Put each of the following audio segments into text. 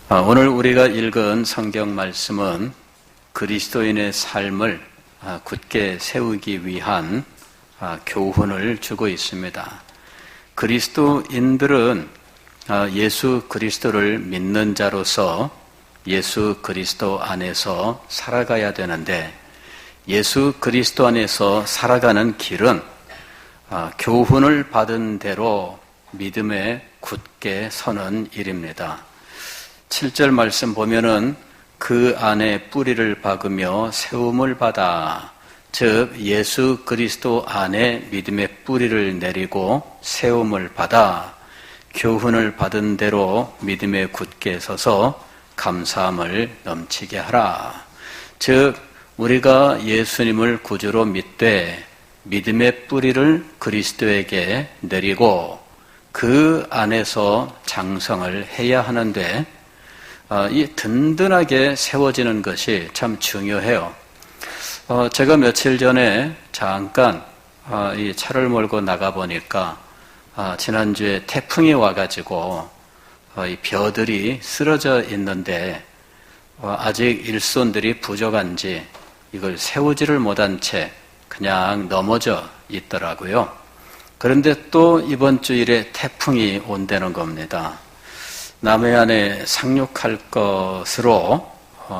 오늘 우리가 읽은 성경 말씀은 그리스도인의 삶을 굳게 세우기 위한 교훈을 주고 있습니다. 그리스도인들은 예수 그리스도를 믿는 자로서 예수 그리스도 안에서 살아가야 되는데, 예수 그리스도 안에서 살아가는 길은 교훈을 받은 대로 믿음에 굳게 서는 일입니다. 7절 말씀 보면은 그 안에 뿌리를 박으며 세움을 받아, 즉 예수 그리스도 안에 믿음의 뿌리를 내리고 세움을 받아 교훈을 받은 대로 믿음에 굳게 서서 감사함을 넘치게 하라. 즉 우리가 예수님을 구주로 믿되 믿음의 뿌리를 그리스도에게 내리고 그 안에서 장성을 해야 하는데, 이 든든하게 세워지는 것이 참 중요해요. 제가 며칠 전에 잠깐 이 차를 몰고 나가 보니까 지난주에 태풍이 와가지고 이 벼들이 쓰러져 있는데 아직 일손들이 부족한지 이걸 세우지를 못한 채 그냥 넘어져 있더라고요. 그런데 또 이번 주일에 태풍이 온다는 겁니다. 남해안에 상륙할 것으로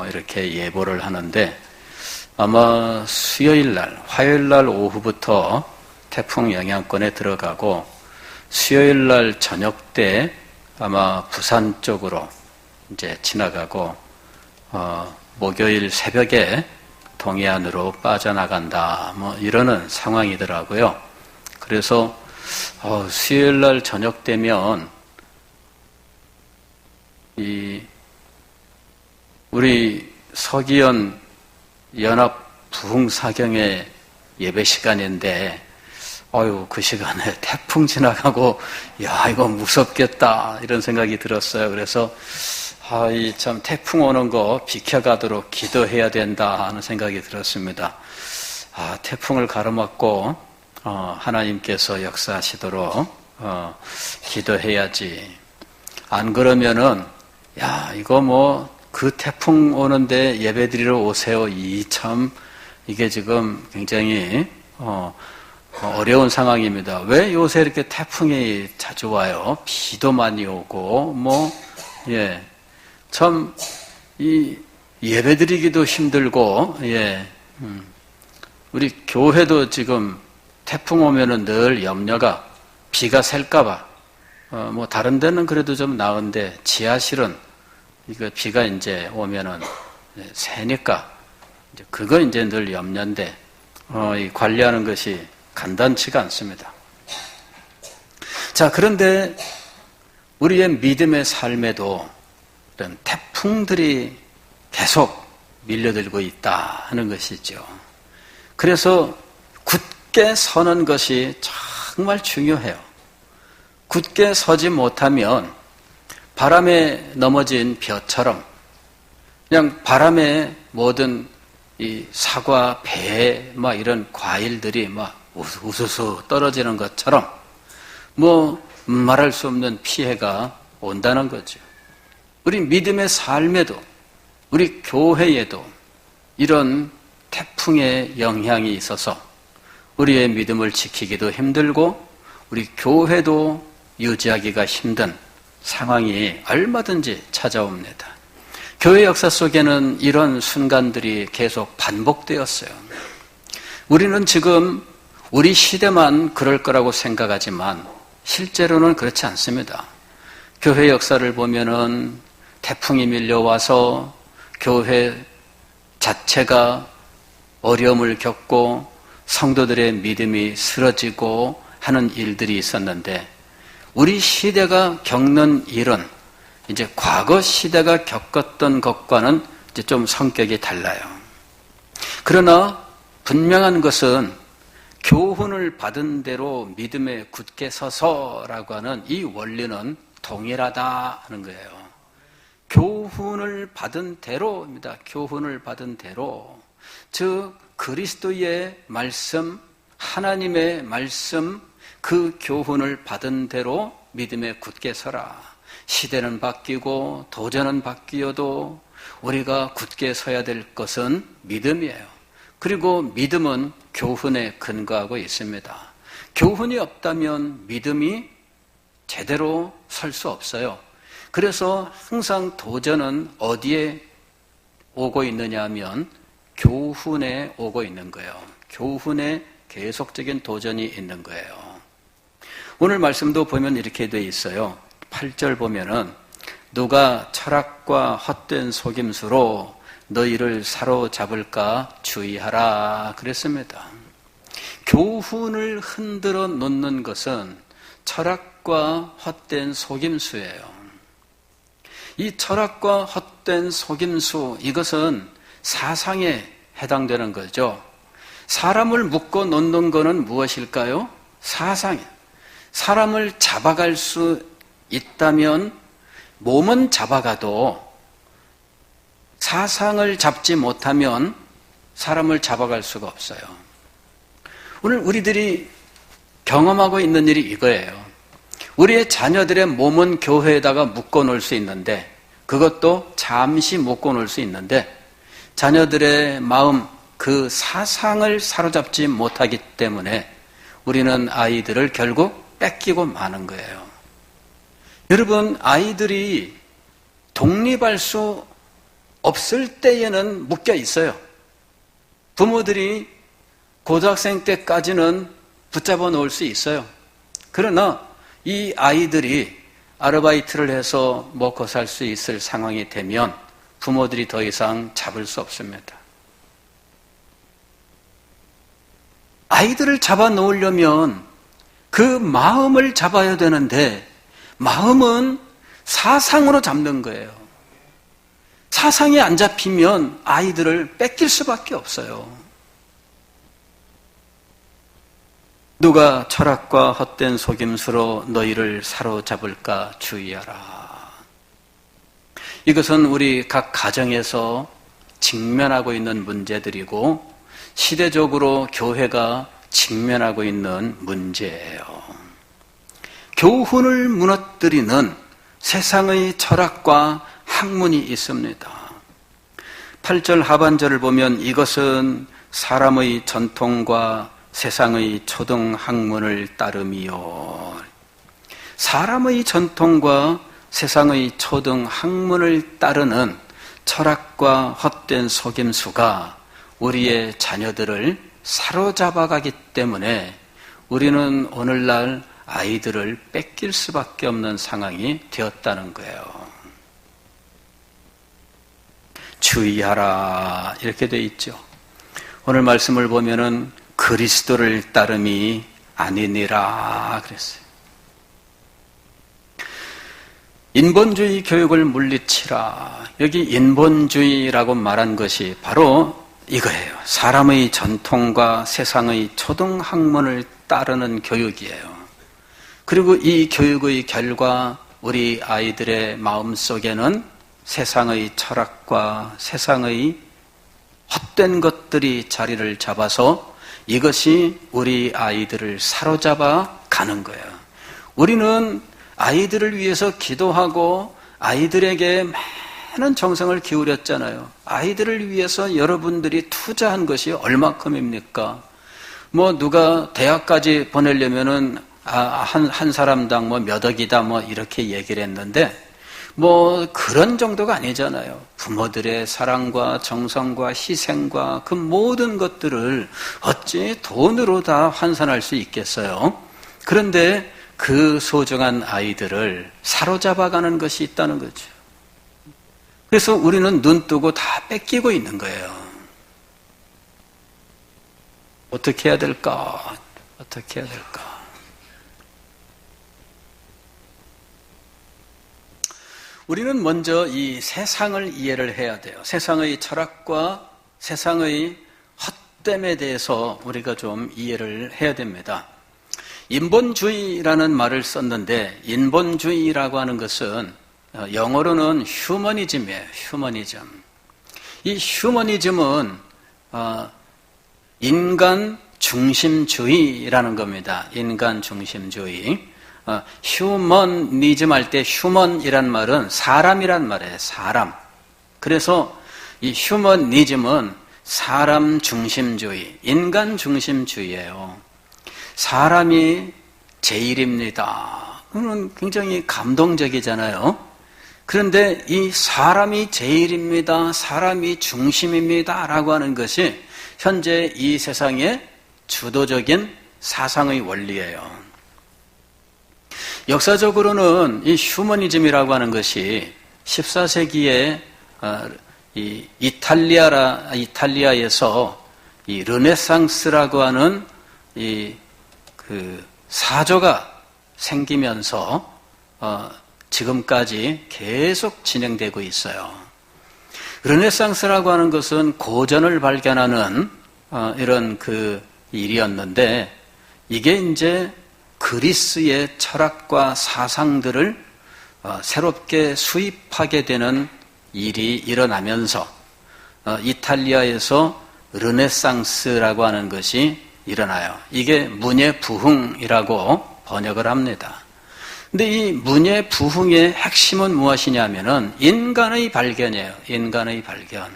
이렇게 예보를 하는데, 아마 수요일날, 화요일날 오후부터 태풍 영향권에 들어가고 수요일날 저녁 때 아마 부산 쪽으로 이제 지나가고 목요일 새벽에 동해안으로 빠져나간다, 이러는 상황이더라고요. 그래서 수요일날 저녁 되면 우리 서기현 연합 부흥사경의 예배 시간인데, 그 시간에 태풍 지나가고, 이거 무섭겠다, 이런 생각이 들었어요. 그래서, 참 태풍 오는 거 비켜가도록 기도해야 된다 하는 생각이 들었습니다. 태풍을 가로막고, 하나님께서 역사하시도록, 기도해야지. 안 그러면은, 이거 그 태풍 오는데 예배 드리러 오세요. 이게 지금 굉장히, 어려운 상황입니다. 왜 요새 이렇게 태풍이 자주 와요? 비도 많이 오고, 참, 예배 드리기도 힘들고, 우리 교회도 지금 태풍 오면은 늘 염려가 비가 셀까봐, 다른 데는 그래도 좀 나은데, 지하실은 이거 비가 이제 오면은 새니까, 그거 이제 늘 염려인데, 관리하는 것이 간단치가 않습니다. 자, 그런데 우리의 믿음의 삶에도 이런 태풍들이 계속 밀려들고 있다 하는 것이죠. 그래서 굳게 서는 것이 정말 중요해요. 굳게 서지 못하면 바람에 넘어진 벼처럼, 그냥 바람에 모든 이 사과, 배, 이런 과일들이 우수수 떨어지는 것처럼 말할 수 없는 피해가 온다는 거죠. 우리 믿음의 삶에도, 우리 교회에도 이런 태풍의 영향이 있어서 우리의 믿음을 지키기도 힘들고 우리 교회도 유지하기가 힘든 상황이 얼마든지 찾아옵니다. 교회 역사 속에는 이런 순간들이 계속 반복되었어요. 우리는 지금 우리 시대만 그럴 거라고 생각하지만 실제로는 그렇지 않습니다. 교회 역사를 보면은 태풍이 밀려와서 교회 자체가 어려움을 겪고 성도들의 믿음이 쓰러지고 하는 일들이 있었는데, 우리 시대가 겪는 일은 이제 과거 시대가 겪었던 것과는 이제 좀 성격이 달라요. 그러나 분명한 것은 교훈을 받은 대로 믿음에 굳게 서서라고 하는 이 원리는 동일하다 하는 거예요. 교훈을 받은 대로입니다. 교훈을 받은 대로. 즉 그리스도의 말씀, 하나님의 말씀, 그 교훈을 받은 대로 믿음에 굳게 서라. 시대는 바뀌고 도전은 바뀌어도 우리가 굳게 서야 될 것은 믿음이에요. 그리고 믿음은 교훈에 근거하고 있습니다. 교훈이 없다면 믿음이 제대로 설 수 없어요. 그래서 항상 도전은 어디에 오고 있느냐 하면 교훈에 오고 있는 거예요. 교훈에 계속적인 도전이 있는 거예요. 오늘 말씀도 보면 이렇게 돼 있어요. 8절 보면은 누가 철학과 헛된 속임수로 너희를 사로잡을까 주의하라 그랬습니다. 교훈을 흔들어 놓는 것은 철학과 헛된 속임수예요. 이 철학과 헛된 속임수, 이것은 사상에 해당되는 거죠. 사람을 묶어 놓는 것은 무엇일까요? 사상에. 사람을 잡아갈 수 있다면 몸은 잡아가도 사상을 잡지 못하면 사람을 잡아갈 수가 없어요. 오늘 우리들이 경험하고 있는 일이 이거예요. 우리의 자녀들의 몸은 교회에다가 묶어 놓을 수 있는데, 그것도 잠시 묶어 놓을 수 있는데, 자녀들의 마음, 그 사상을 사로잡지 못하기 때문에 우리는 아이들을 결국 뺏기고 마는 거예요. 여러분, 아이들이 독립할 수 없을 때에는 묶여 있어요. 부모들이 고등학생 때까지는 붙잡아 놓을 수 있어요. 그러나 이 아이들이 아르바이트를 해서 먹고 살 수 있을 상황이 되면 부모들이 더 이상 잡을 수 없습니다. 아이들을 잡아 놓으려면 그 마음을 잡아야 되는데, 마음은 사상으로 잡는 거예요. 사상이 안 잡히면 아이들을 뺏길 수밖에 없어요. 누가 철학과 헛된 속임수로 너희를 사로잡을까 주의하라. 이것은 우리 각 가정에서 직면하고 있는 문제들이고 시대적으로 교회가 직면하고 있는 문제예요. 교훈을 무너뜨리는 세상의 철학과 학문이 있습니다. 8절 하반절을 보면 이것은 사람의 전통과 세상의 초등학문을 따름이요. 사람의 전통과 세상의 초등학문을 따르는 철학과 헛된 속임수가 우리의 자녀들을 사로잡아가기 때문에 우리는 오늘날 아이들을 뺏길 수밖에 없는 상황이 되었다는 거예요. 주의하라 이렇게 돼 있죠. 오늘 말씀을 보면은 그리스도를 따름이 아니니라 그랬어요. 인본주의 교육을 물리치라. 여기 인본주의라고 말한 것이 바로 이거예요. 사람의 전통과 세상의 초등학문을 따르는 교육이에요. 그리고 이 교육의 결과 우리 아이들의 마음속에는 세상의 철학과 세상의 헛된 것들이 자리를 잡아서 이것이 우리 아이들을 사로잡아 가는 거예요. 우리는 아이들을 위해서 기도하고 아이들에게 많은 정성을 기울였잖아요. 아이들을 위해서 여러분들이 투자한 것이 얼마큼입니까? 누가 대학까지 보내려면은 한 사람당 몇 억이다 이렇게 얘기를 했는데 그런 정도가 아니잖아요. 부모들의 사랑과 정성과 희생과 그 모든 것들을 어찌 돈으로 다 환산할 수 있겠어요? 그런데 그 소중한 아이들을 사로잡아가는 것이 있다는 거죠. 그래서 우리는 눈 뜨고 다 뺏기고 있는 거예요. 어떻게 해야 될까? 어떻게 해야 될까? 우리는 먼저 이 세상을 이해를 해야 돼요. 세상의 철학과 세상의 헛됨에 대해서 우리가 좀 이해를 해야 됩니다. 인본주의라는 말을 썼는데 인본주의라고 하는 것은 영어로는 휴머니즘이에요. 휴머니즘. 이 휴머니즘은 인간 중심주의라는 겁니다. 인간 중심주의. 휴머니즘 할 때 휴먼이란 말은 사람이란 말이에요. 사람. 그래서 이 휴머니즘은 사람 중심주의, 인간 중심주의예요. 사람이 제일입니다. 그건 굉장히 감동적이잖아요. 그런데 이 사람이 제일입니다, 사람이 중심입니다 라고 하는 것이 현재 이 세상의 주도적인 사상의 원리예요. 역사적으로는 이 휴머니즘이라고 하는 것이 14세기에 이 이탈리아에서 이 르네상스라고 하는 그 사조가 생기면서 지금까지 계속 진행되고 있어요. 르네상스라고 하는 것은 고전을 발견하는 이런 그 일이었는데, 이게 이제 그리스의 철학과 사상들을 새롭게 수입하게 되는 일이 일어나면서 이탈리아에서 르네상스라고 하는 것이 일어나요. 이게 문예 부흥이라고 번역을 합니다. 근데 이 문예 부흥의 핵심은 무엇이냐면은 인간의 발견이에요. 인간의 발견.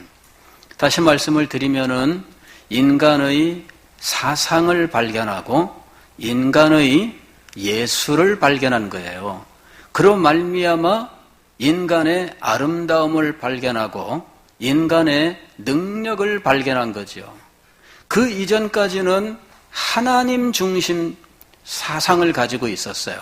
다시 말씀을 드리면은 인간의 사상을 발견하고 인간의 예술을 발견한 거예요. 그로 말미암아 인간의 아름다움을 발견하고 인간의 능력을 발견한 거죠. 그 이전까지는 하나님 중심 사상을 가지고 있었어요.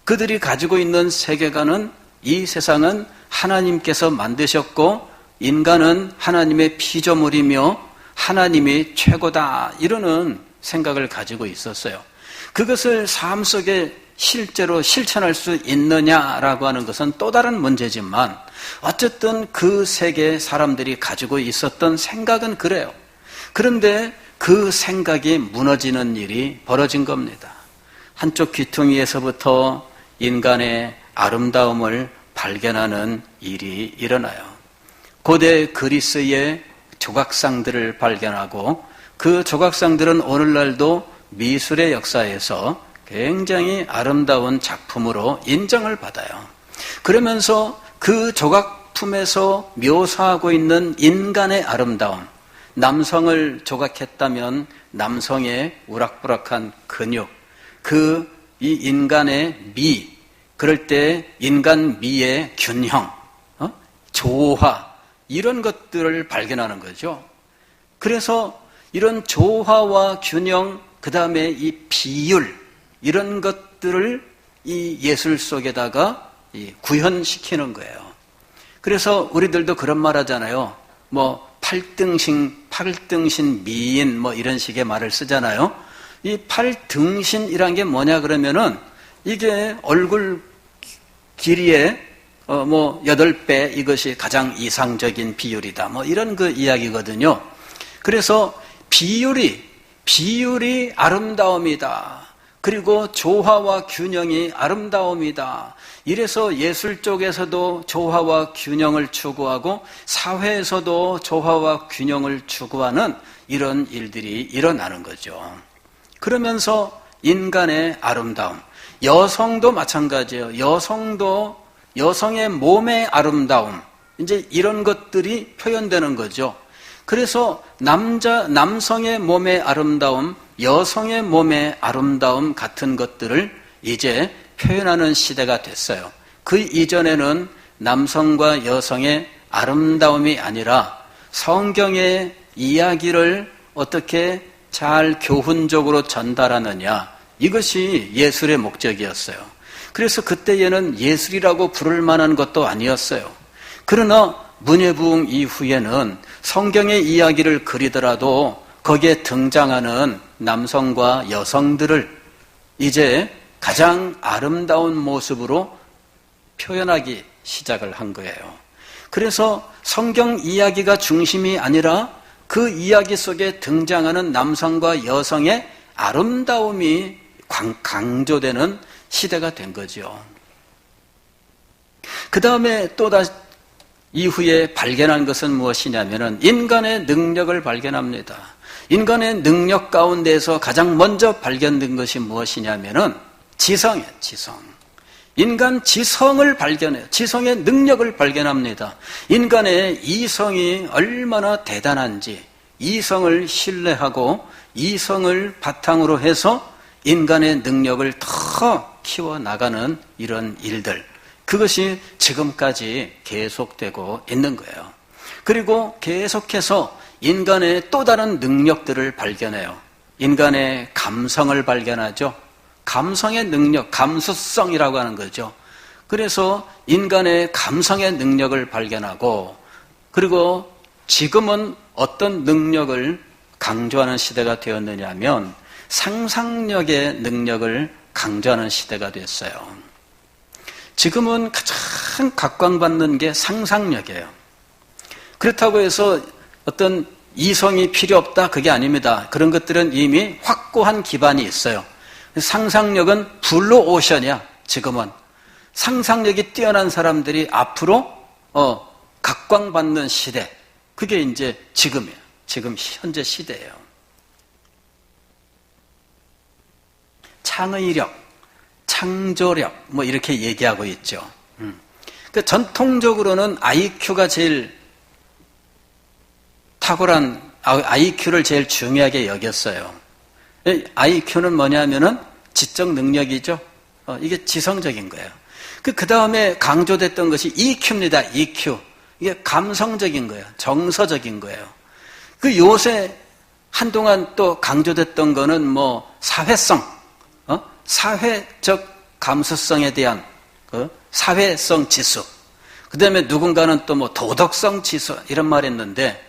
그들이 가지고 있는 세계관은 이 세상은 하나님께서 만드셨고 인간은 하나님의 피조물이며 하나님이 최고다, 이러는 생각을 가지고 있었어요. 그것을 삶 속에 실제로 실천할 수 있느냐라고 하는 것은 또 다른 문제지만 어쨌든 그 세계 사람들이 가지고 있었던 생각은 그래요. 그런데 그 생각이 무너지는 일이 벌어진 겁니다. 한쪽 귀퉁이에서부터 인간의 아름다움을 발견하는 일이 일어나요. 고대 그리스의 조각상들을 발견하고 그 조각상들은 오늘날도 미술의 역사에서 굉장히 아름다운 작품으로 인정을 받아요. 그러면서 그 조각품에서 묘사하고 있는 인간의 아름다움, 남성을 조각했다면 남성의 우락부락한 근육, 이 인간의 미, 그럴 때 인간 미의 균형, 조화, 이런 것들을 발견하는 거죠. 그래서 이런 조화와 균형, 그 다음에 이 비율, 이런 것들을 이 예술 속에다가 구현시키는 거예요. 그래서 우리들도 그런 말 하잖아요. 뭐 8등신 미인 뭐 이런 식의 말을 쓰잖아요. 이 8등신이란 게 뭐냐 그러면은 이게 얼굴 길이의 뭐 8배, 이것이 가장 이상적인 비율이다, 뭐 이런 그 이야기거든요. 그래서 비율이 아름다움이다. 그리고 조화와 균형이 아름다움이다. 이래서 예술 쪽에서도 조화와 균형을 추구하고 사회에서도 조화와 균형을 추구하는 이런 일들이 일어나는 거죠. 그러면서 인간의 아름다움, 여성도 마찬가지예요. 여성의 몸의 아름다움, 이제 이런 것들이 표현되는 거죠. 그래서 남성의 몸의 아름다움, 여성의 몸의 아름다움 같은 것들을 이제 표현하는 시대가 됐어요. 그 이전에는 남성과 여성의 아름다움이 아니라 성경의 이야기를 어떻게 잘 교훈적으로 전달하느냐, 이것이 예술의 목적이었어요. 그래서 그때에는 예술이라고 부를 만한 것도 아니었어요. 그러나 문예부흥 이후에는 성경의 이야기를 그리더라도 거기에 등장하는 남성과 여성들을 이제 가장 아름다운 모습으로 표현하기 시작을 한 거예요. 그래서 성경 이야기가 중심이 아니라 그 이야기 속에 등장하는 남성과 여성의 아름다움이 강조되는 시대가 된 거죠. 그 다음에 또 다시 이후에 발견한 것은 무엇이냐면은 인간의 능력을 발견합니다. 인간의 능력 가운데서 가장 먼저 발견된 것이 무엇이냐면은 지성이에요, 지성. 인간 지성을 발견해요. 지성의 능력을 발견합니다. 인간의 이성이 얼마나 대단한지, 이성을 신뢰하고 이성을 바탕으로 해서 인간의 능력을 더 키워나가는 이런 일들, 그것이 지금까지 계속되고 있는 거예요. 그리고 계속해서 인간의 또 다른 능력들을 발견해요. 인간의 감성을 발견하죠. 감성의 능력, 감수성이라고 하는 거죠. 그래서 인간의 감성의 능력을 발견하고, 그리고 지금은 어떤 능력을 강조하는 시대가 되었느냐 하면 상상력의 능력을 강조하는 시대가 됐어요. 지금은 가장 각광받는 게 상상력이에요. 그렇다고 해서 어떤 이성이 필요 없다, 그게 아닙니다. 그런 것들은 이미 확고한 기반이 있어요. 상상력은 블루오션이야. 지금은 상상력이 뛰어난 사람들이 앞으로 각광받는 시대, 그게 이제 지금이에요. 지금 현재 시대예요. 창의력, 창조력 뭐 이렇게 얘기하고 있죠. 그 전통적으로는 IQ가 제일 탁월한, IQ를 제일 중요하게 여겼어요. IQ는 뭐냐면은 지적 능력이죠. 이게 지성적인 거예요. 그 다음에 강조됐던 것이 EQ입니다. EQ. 이게 감성적인 거예요. 정서적인 거예요. 그 요새 한동안 또 강조됐던 거는 뭐 사회성, 사회적 감수성에 대한 사회성 지수. 그 다음에 누군가는 또 뭐 도덕성 지수 이런 말이 있는데,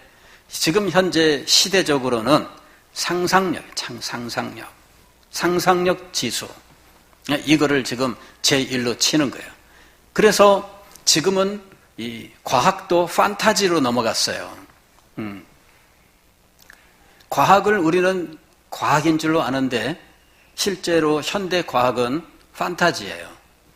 지금 현재 시대적으로는 상상력, 상상력 지수, 이거를 지금 제1로 치는 거예요. 그래서 지금은 이 과학도 판타지로 넘어갔어요. 과학을 우리는 과학인 줄로 아는데 실제로 현대 과학은 판타지예요.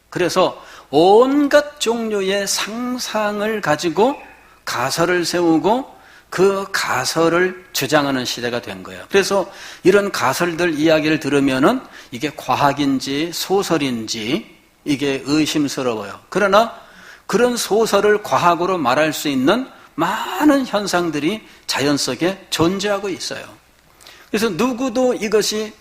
그래서 온갖 종류의 상상을 가지고 가설을 세우고 그 가설을 주장하는 시대가 된 거예요. 그래서 이런 가설들 이야기를 들으면은 이게 과학인지 소설인지 이게 의심스러워요. 그러나 그런 소설을 과학으로 말할 수 있는 많은 현상들이 자연 속에 존재하고 있어요. 그래서 누구도 이것이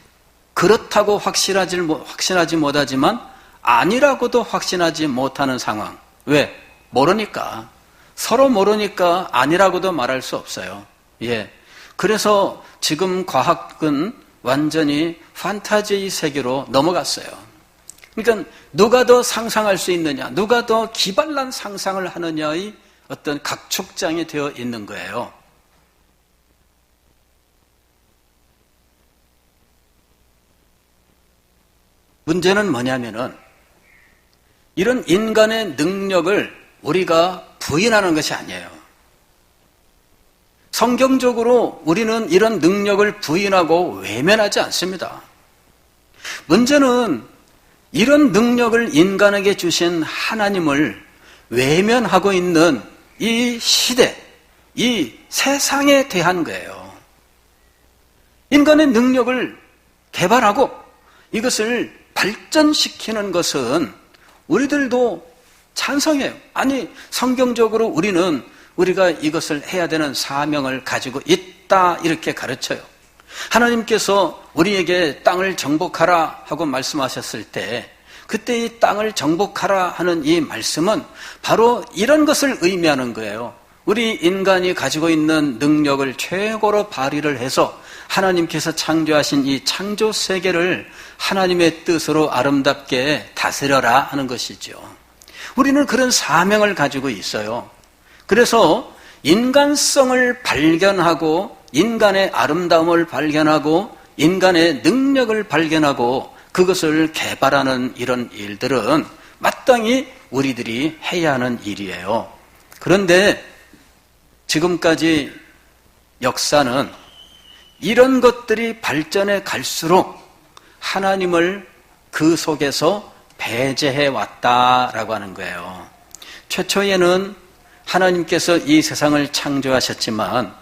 그렇다고 확신하지 못하지만 아니라고도 확신하지 못하는 상황. 왜? 모르니까. 서로 모르니까 아니라고도 말할 수 없어요. 예. 그래서 지금 과학은 완전히 판타지의 세계로 넘어갔어요. 그러니까 누가 더 상상할 수 있느냐, 누가 더 기발난 상상을 하느냐의 어떤 각축장이 되어 있는 거예요. 문제는 뭐냐면은 이런 인간의 능력을 우리가 부인하는 것이 아니에요. 성경적으로 우리는 이런 능력을 부인하고 외면하지 않습니다. 문제는 이런 능력을 인간에게 주신 하나님을 외면하고 있는 이 시대, 이 세상에 대한 거예요. 인간의 능력을 개발하고 이것을 발전시키는 것은 우리들도 찬성해요. 아니, 성경적으로 우리가 이것을 해야 되는 사명을 가지고 있다, 이렇게 가르쳐요. 하나님께서 우리에게 땅을 정복하라 하고 말씀하셨을 때, 그때 이 땅을 정복하라 하는 이 말씀은 바로 이런 것을 의미하는 거예요. 우리 인간이 가지고 있는 능력을 최고로 발휘를 해서 하나님께서 창조하신 이 창조 세계를 하나님의 뜻으로 아름답게 다스려라 하는 것이죠. 우리는 그런 사명을 가지고 있어요. 그래서 인간성을 발견하고 인간의 아름다움을 발견하고 인간의 능력을 발견하고 그것을 개발하는 이런 일들은 마땅히 우리들이 해야 하는 일이에요. 그런데 지금까지 역사는 이런 것들이 발전해 갈수록 하나님을 그 속에서 배제해 왔다라고 하는 거예요. 최초에는 하나님께서 이 세상을 창조하셨지만,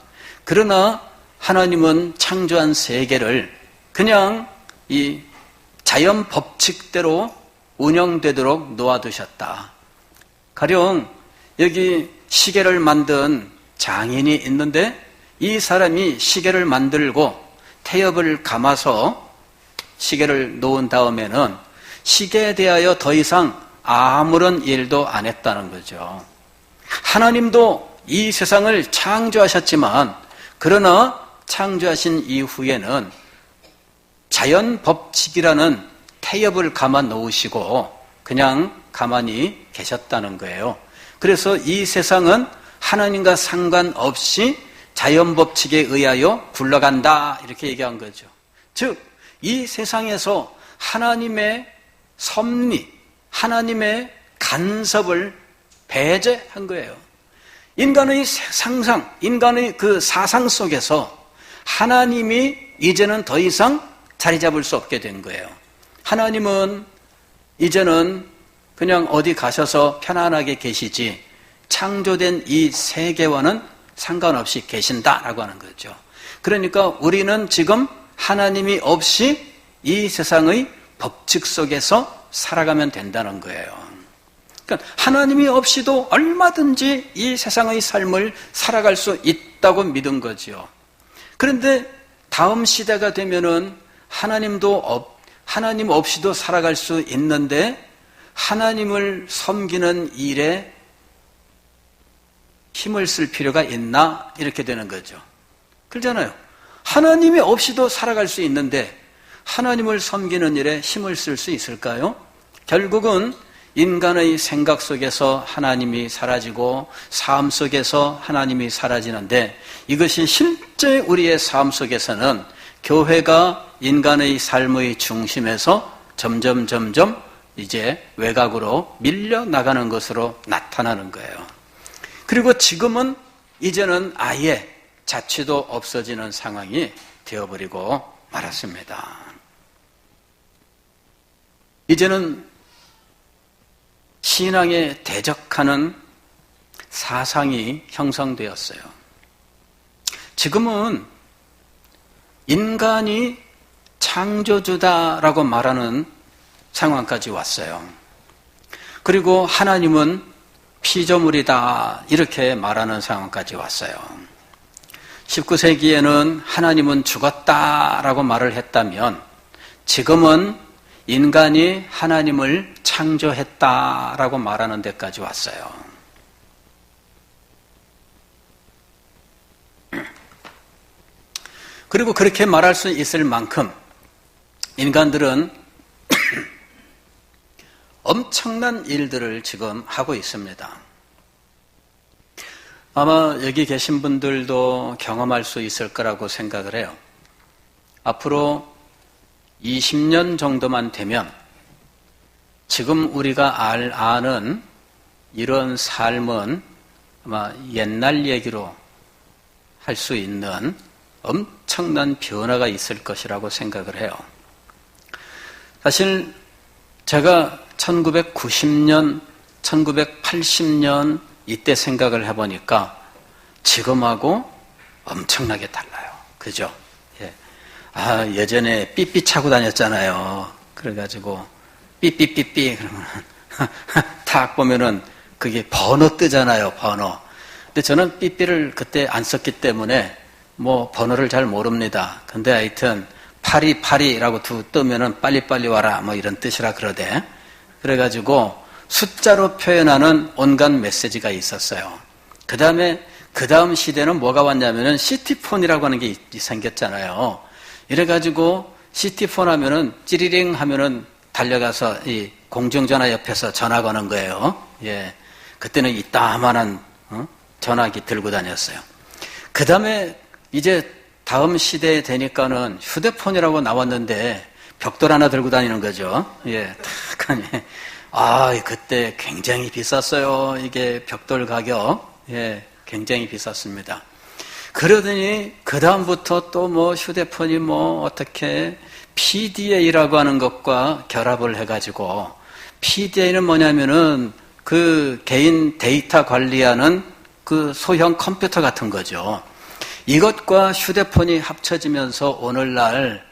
그러나 하나님은 창조한 세계를 그냥 자연 법칙대로 운영되도록 놓아두셨다. 가령 여기 시계를 만든 장인이 있는데 이 사람이 시계를 만들고 태엽을 감아서 시계를 놓은 다음에는 시계에 대하여 더 이상 아무런 일도 안 했다는 거죠. 하나님도 이 세상을 창조하셨지만 그러나 창조하신 이후에는 자연 법칙이라는 태엽을 감아 놓으시고 그냥 가만히 계셨다는 거예요. 그래서 이 세상은 하나님과 상관없이 자연 법칙에 의하여 굴러간다 이렇게 얘기한 거죠. 즉 이 세상에서 하나님의 섭리, 하나님의 간섭을 배제한 거예요. 인간의 상상, 인간의 그 사상 속에서 하나님이 이제는 더 이상 자리 잡을 수 없게 된 거예요. 하나님은 이제는 그냥 어디 가셔서 편안하게 계시지 창조된 이 세계와는 상관없이 계신다라고 하는 거죠. 그러니까 우리는 지금 하나님이 없이 이 세상의 법칙 속에서 살아가면 된다는 거예요. 그러니까 하나님이 없이도 얼마든지 이 세상의 삶을 살아갈 수 있다고 믿은 거죠. 그런데 다음 시대가 되면은 하나님 없이도 살아갈 수 있는데 하나님을 섬기는 일에 힘을 쓸 필요가 있나? 이렇게 되는 거죠. 그렇잖아요. 하나님이 없이도 살아갈 수 있는데 하나님을 섬기는 일에 힘을 쓸 수 있을까요? 결국은 인간의 생각 속에서 하나님이 사라지고 삶 속에서 하나님이 사라지는데 이것이 실제 우리의 삶 속에서는 교회가 인간의 삶의 중심에서 점점 이제 외곽으로 밀려나가는 것으로 나타나는 거예요. 그리고 지금은 이제는 아예 자취도 없어지는 상황이 되어버리고 말았습니다. 이제는 신앙에 대적하는 사상이 형성되었어요. 지금은 인간이 창조주다라고 말하는 상황까지 왔어요. 그리고 하나님은 피조물이다 이렇게 말하는 상황까지 왔어요. 19세기에는 하나님은 죽었다라고 말을 했다면 지금은 인간이 하나님을 창조했다라고 말하는 데까지 왔어요. 그리고 그렇게 말할 수 있을 만큼 인간들은 엄청난 일들을 지금 하고 있습니다. 아마 여기 계신 분들도 경험할 수 있을 거라고 생각을 해요. 앞으로 20년 정도만 되면 지금 우리가 아는 이런 삶은 아마 옛날 얘기로 할 수 있는 엄청난 변화가 있을 것이라고 생각을 해요. 사실 제가 1990년, 1980년 이때 생각을 해보니까 지금하고 엄청나게 달라요. 그죠? 예. 예전에 삐삐 차고 다녔잖아요. 그래가지고 삐삐삐삐 그러면 탁 보면은 그게 번호 뜨잖아요. 번호. 근데 저는 삐삐를 그때 안 썼기 때문에 뭐 번호를 잘 모릅니다. 근데 하여튼 8282라고 뜨면은 빨리빨리 와라 뭐 이런 뜻이라 그러대. 그래가지고 숫자로 표현하는 온갖 메시지가 있었어요. 그 다음 시대는 뭐가 왔냐면은 시티폰이라고 하는 게 생겼잖아요. 이래가지고 시티폰 하면은 찌리링 하면은 달려가서 이 공중전화 옆에서 전화 거는 거예요. 예. 그때는 이따만한 전화기 들고 다녔어요. 그 다음에 이제 다음 시대에 되니까는 휴대폰이라고 나왔는데 벽돌 하나 들고 다니는 거죠. 예. 탁하니. 그때 굉장히 비쌌어요. 이게 벽돌 가격. 예. 굉장히 비쌌습니다. 그러더니 그다음부터 또 뭐 휴대폰이 뭐 어떻게 PDA라고 하는 것과 결합을 해가지고 PDA는 뭐냐면은 그 개인 데이터 관리하는 그 소형 컴퓨터 같은 거죠. 이것과 휴대폰이 합쳐지면서 오늘날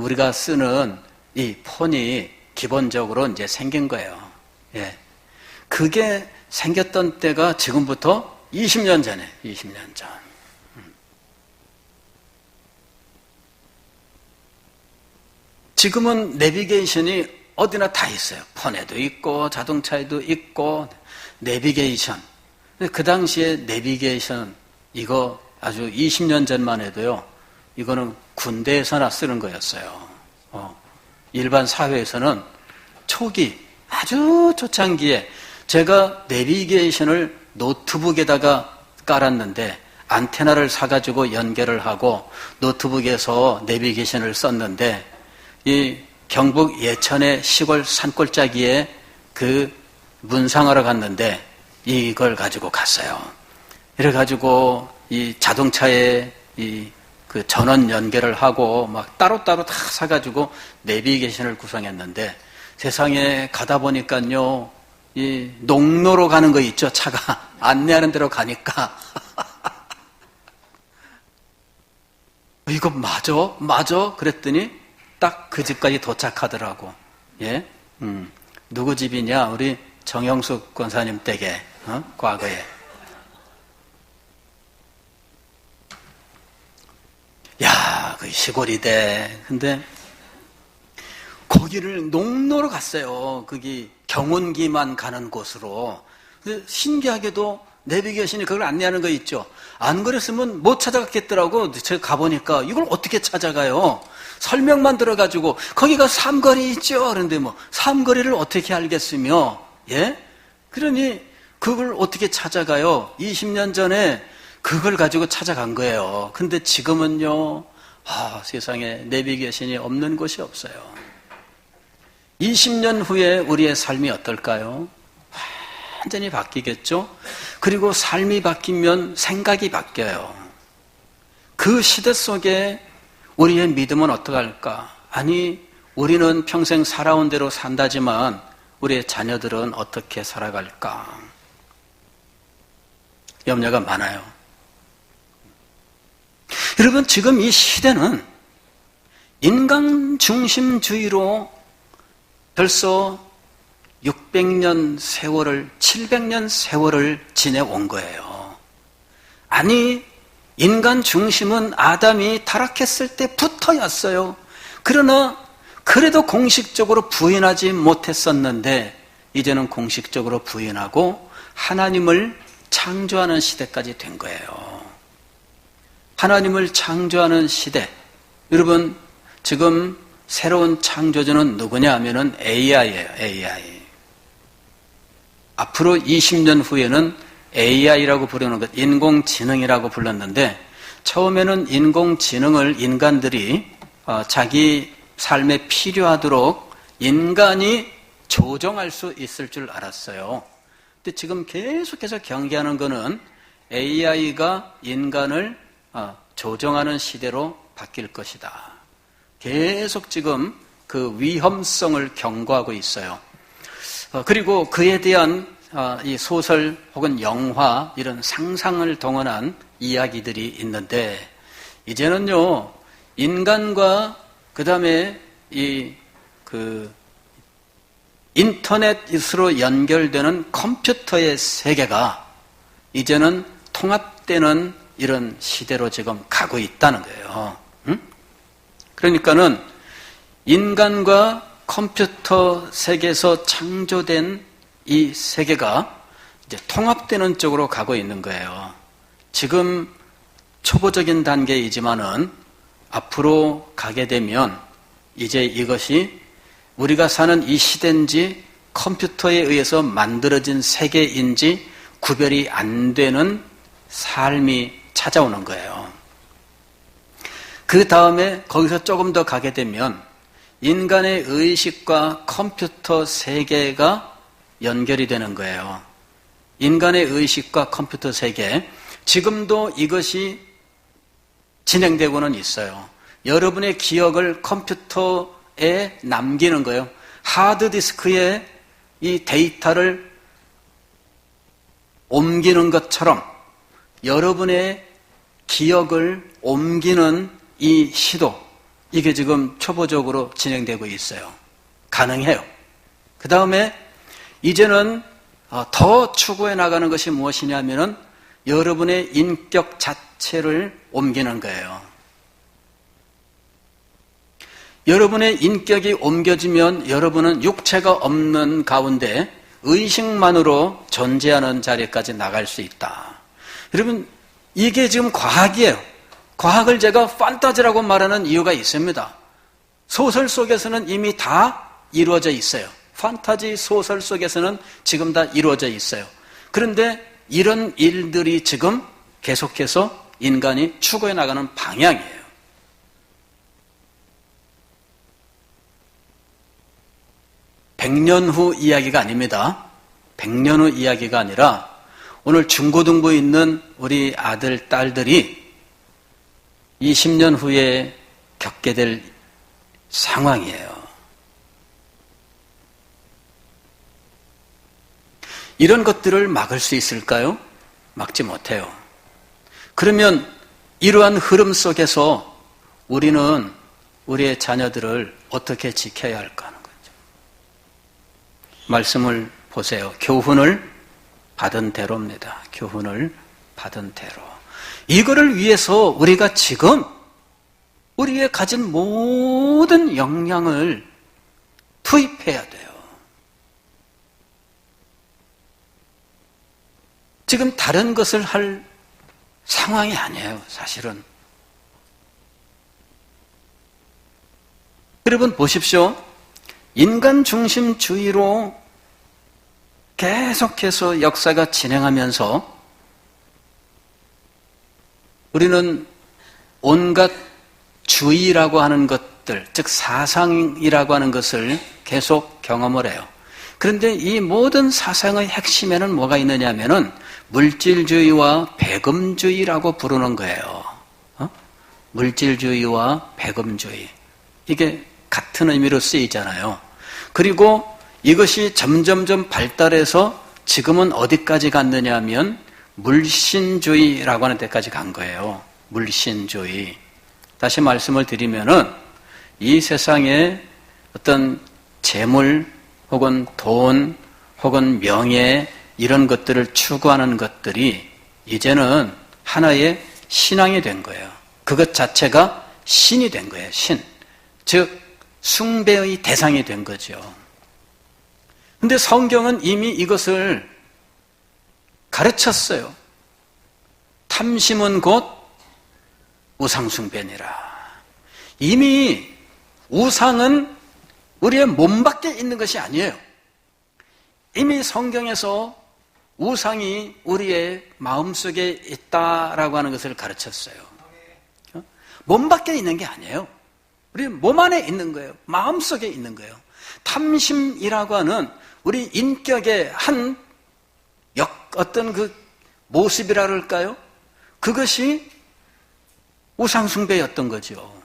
우리가 쓰는 이 폰이 기본적으로 이제 생긴 거예요. 예. 그게 생겼던 때가 지금부터 20년 전에, 20년 전. 지금은 내비게이션이 어디나 다 있어요. 폰에도 있고, 자동차에도 있고, 내비게이션. 그 당시에 내비게이션, 이거 아주 20년 전만 해도요, 이거는 군대에서나 쓰는 거였어요. 일반 사회에서는 초기, 아주 초창기에 제가 내비게이션을 노트북에다가 깔았는데, 안테나를 사가지고 연결을 하고 노트북에서 내비게이션을 썼는데, 이 경북 예천의 시골 산골짜기에 그 문상하러 갔는데 이걸 가지고 갔어요. 이래가지고 이 자동차에 그 전원 연결을 하고 막 따로따로 다 사가지고 내비게이션을 구성했는데 세상에 가다 보니까요, 이 농로로 가는 거 있죠? 차가 안내하는 대로 가니까 이거 맞아? 그랬더니 딱 그 집까지 도착하더라고. 예? 누구 집이냐? 우리 정영숙 권사님 댁에, 과거에. 야, 그 시골이대. 근데 거기를 농로로 갔어요. 거기 경운기만 가는 곳으로. 근데 신기하게도 내비게이션이 그걸 안내하는 거 있죠. 안 그랬으면 못 찾아갔겠더라고. 제가 가보니까 이걸 어떻게 찾아가요? 설명만 들어가지고 거기가 삼거리 있죠. 그런데 뭐 삼거리를 어떻게 알겠으며, 예? 그러니 그걸 어떻게 찾아가요? 20년 전에 그걸 가지고 찾아간 거예요. 근데 지금은요, 세상에 내비게이션이 없는 곳이 없어요. 20년 후에 우리의 삶이 어떨까요? 완전히 바뀌겠죠? 그리고 삶이 바뀌면 생각이 바뀌어요. 그 시대 속에 우리의 믿음은 어떡할까? 아니, 우리는 평생 살아온 대로 산다지만 우리의 자녀들은 어떻게 살아갈까? 염려가 많아요. 여러분, 지금 이 시대는 인간 중심주의로 벌써 600년 세월을, 700년 세월을 지내온 거예요. 아니, 인간 중심은 아담이 타락했을 때부터였어요. 그러나 그래도 공식적으로 부인하지 못했었는데 이제는 공식적으로 부인하고 하나님을 창조하는 시대까지 된 거예요. 하나님을 창조하는 시대. 여러분, 지금 새로운 창조주는 누구냐 하면은 AI예요. AI. 앞으로 20년 후에는 AI라고 부르는 것, 인공지능이라고 불렀는데, 처음에는 인공지능을 인간들이 자기 삶에 필요하도록 인간이 조정할 수 있을 줄 알았어요. 근데 지금 계속해서 경계하는 거는 AI가 인간을 조정하는 시대로 바뀔 것이다. 계속 지금 그 위험성을 경고하고 있어요. 그리고 그에 대한 이 소설 혹은 영화 이런 상상을 동원한 이야기들이 있는데 이제는요 인간과 그 다음에 그 인터넷으로 연결되는 컴퓨터의 세계가 이제는 통합되는 이런 시대로 지금 가고 있다는 거예요. 그러니까는 인간과 컴퓨터 세계에서 창조된 이 세계가 이제 통합되는 쪽으로 가고 있는 거예요. 지금 초보적인 단계이지만은 앞으로 가게 되면 이제 이것이 우리가 사는 이 시대인지 컴퓨터에 의해서 만들어진 세계인지 구별이 안 되는 삶이 찾아오는 거예요. 그 다음에 거기서 조금 더 가게 되면 인간의 의식과 컴퓨터 세계가 연결이 되는 거예요. 인간의 의식과 컴퓨터 세계, 지금도 이것이 진행되고는 있어요. 여러분의 기억을 컴퓨터에 남기는 거예요. 하드디스크에 이 데이터를 옮기는 것처럼 여러분의 기억을 옮기는 이 시도, 이게 지금 초보적으로 진행되고 있어요. 가능해요. 그 다음에 이제는 더 추구해 나가는 것이 무엇이냐면은 여러분의 인격 자체를 옮기는 거예요. 여러분의 인격이 옮겨지면 여러분은 육체가 없는 가운데 의식만으로 존재하는 자리까지 나갈 수 있다. 여러분, 이게 지금 과학이에요. 과학을 제가 판타지라고 말하는 이유가 있습니다. 소설 속에서는 이미 다 이루어져 있어요. 판타지 소설 속에서는 지금 다 이루어져 있어요. 그런데 이런 일들이 지금 계속해서 인간이 추구해 나가는 방향이에요. (100년) 후 이야기가 아닙니다. 100년 후 이야기가 아니라 오늘 중고등부에 있는 우리 아들, 딸들이 20년 후에 겪게 될 상황이에요. 이런 것들을 막을 수 있을까요? 막지 못해요. 그러면 이러한 흐름 속에서 우리는 우리의 자녀들을 어떻게 지켜야 할까 하는 거죠. 말씀을 보세요. 교훈을 받은 대로입니다. 교훈을 받은 대로. 이거를 위해서 우리가 지금 우리의 가진 모든 역량을 투입해야 돼요. 지금 다른 것을 할 상황이 아니에요, 사실은. 여러분 보십시오. 인간 중심주의로 계속해서 역사가 진행하면서 우리는 온갖 주의라고 하는 것들, 즉 사상이라고 하는 것을 계속 경험을 해요. 그런데 이 모든 사상의 핵심에는 뭐가 있느냐 하면은 물질주의와 배금주의라고 부르는 거예요. 물질주의와 배금주의. 이게 같은 의미로 쓰이잖아요. 그리고 이것이 점점점 발달해서 지금은 어디까지 갔느냐 하면 물신주의라고 하는 데까지 간 거예요. 물신주의. 다시 말씀을 드리면은 이 세상에 어떤 재물 혹은 돈 혹은 명예 이런 것들을 추구하는 것들이 이제는 하나의 신앙이 된 거예요. 그것 자체가 신이 된 거예요. 신. 즉 숭배의 대상이 된 거죠. 근데 성경은 이미 이것을 가르쳤어요. 탐심은 곧 우상숭배니라. 이미 우상은 우리의 몸 밖에 있는 것이 아니에요. 이미 성경에서 우상이 우리의 마음속에 있다라고 하는 것을 가르쳤어요. 몸 밖에 있는 게 아니에요. 우리 몸 안에 있는 거예요. 마음속에 있는 거예요. 탐심이라고 하는 우리 인격의 한 어떤 그 모습이라 그럴까요? 그것이 우상숭배였던 거죠.